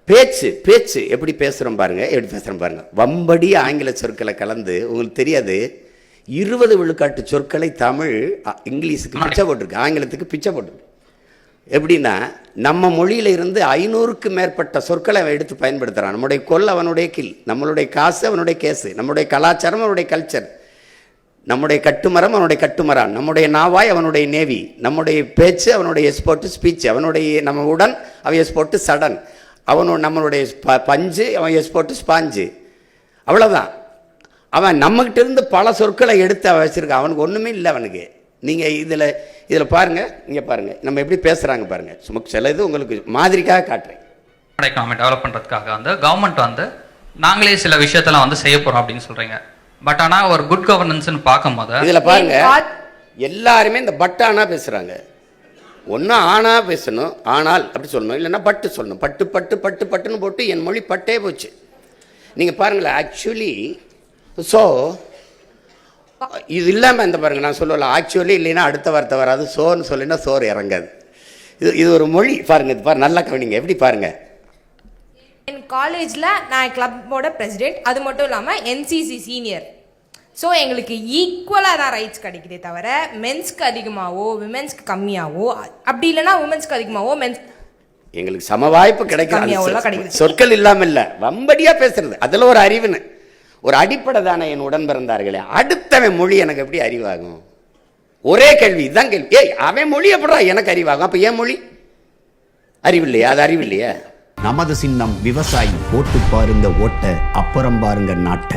பேச்சு பேச்சு எப்படி பேசுகிறோம் பாருங்க, எப்படி பேசுகிறோம் பாருங்க. வம்படி ஆங்கில சொற்களை கலந்து உங்களுக்கு தெரியாது. 20 விழுக்காட்டு சொற்களை தமிழ் இங்கிலீஷுக்கு பிச்சை போட்டிருக்கு, ஆங்கிலத்துக்கு பிச்சை போட்டிருக்கு. எப்படின்னா நம்ம மொழியில இருந்து 500க்கு மேற்பட்ட சொற்களை அவன் எடுத்து பயன்படுத்துகிறான். நம்முடைய கொல் அவனுடைய கில், நம்மளுடைய காசு அவனுடைய கேஸு, நம்முடைய கலாச்சாரம் அவனுடைய கல்ச்சர், நம்முடைய கட்டுமரம் அவனுடைய கட்டுமரான், நம்முடைய நாவாய் அவனுடைய நேவி, நம்முடைய பேச்சு அவனுடைய எஸ்போர்ட்டு ஸ்பீச், அவனுடைய நம்ம உடன் அவன் எஸ்போர்ட்டு சடன், நம்மளுடைய பஞ்சு அவன் எஸ்போர்ட்டு ஸ்பாஞ்சு. அவ்வளோதான். அவன் நம்மகிட்ட இருந்து பல சொற்களை எடுத்து அவன் வச்சுருக்கான். அவனுக்கு ஒன்றுமே இல்லை அவனுக்கு. நீங்கள் இதில் பாருங்கள், நீங்கள் பாருங்கள் நம்ம எப்படி பேசுகிறாங்க பாருங்கள். சும்மா சில இது உங்களுக்கு மாதிரிக்காக காட்டுறேன். எக்கானமி டெவலப் பண்ணுறதுக்காக கவர்மெண்ட் நாங்களே சில விஷயத்தெல்லாம் செய்ய போகிறோம் அப்படின்னு சொல்கிறீங்க. பட் ஆனால் ஒரு குட் கவர்னன்ஸ்னு பார்க்கும்போது இதில் பாருங்கள், எல்லாருமே இந்த பட்டானா பேசுகிறாங்க. ஒன்றும் ஆனா பேசணும், ஆனால் அப்படி சொல்லணும், இல்லைன்னா பட்டு சொல்லணும். பட்டு பட்டு பட்டு பட்டுன்னு போட்டு என் மொழி பட்டே போச்சு. நீங்கள் பாருங்களேன், ஆக்சுவலி ஸோ இது இல்லாமல் இந்த பாருங்கள், நான் சொல்லல ஆக்சுவலி இல்லைன்னா அடுத்த வார்த்தை வராது. சோன்னு சொல்லினா சோறு இறங்காது. இது ஒரு மொழி பாருங்க. இது பாருங்க, நல்லா கவனிங்க, எப்படி பாருங்க. என் காலேஜில் நான் கிளப்போட பிரசிடென்ட், அது மட்டும் இல்லாமல் என்சிசி சீனியர். ஸோ எங்களுக்கு ஈக்குவலாக தான் ரைட்ஸ் கிடைக்குதே தவிர மென்ஸ்க்கு அதிகமாகவோ விமென்ஸ்க்கு கம்மியாகவோ, அப்படி இல்லைன்னா உமன்ஸ்க்கு அதிகமாகவோ மென்ஸ் எங்களுக்கு சம வாய்ப்பு கிடைக்கும். சொற்கள் இல்லாமல் இல்லை, வம்படியாக பேசுறது அதில் ஒரு அறிவுன்னு ஒரு அடிப்படை தானே. என் உடன் பிறந்தார்களே, அடுத்தவன் மொழி எனக்கு எப்படி அறிவாகும்? ஒரே கேள்வி, இதுதான் கேள்வி. ஏய், அவன் மொழி எப்படா எனக்கு அறிவாகும்? அப்போ ஏன் மொழி அறிவு இல்லையா? அது அறிவு இல்லையா? நமது சின்னம் விவசாயி. போட்டு பாருங்க ஓட்ட, அப்புறம் பாருங்க நாட்டை.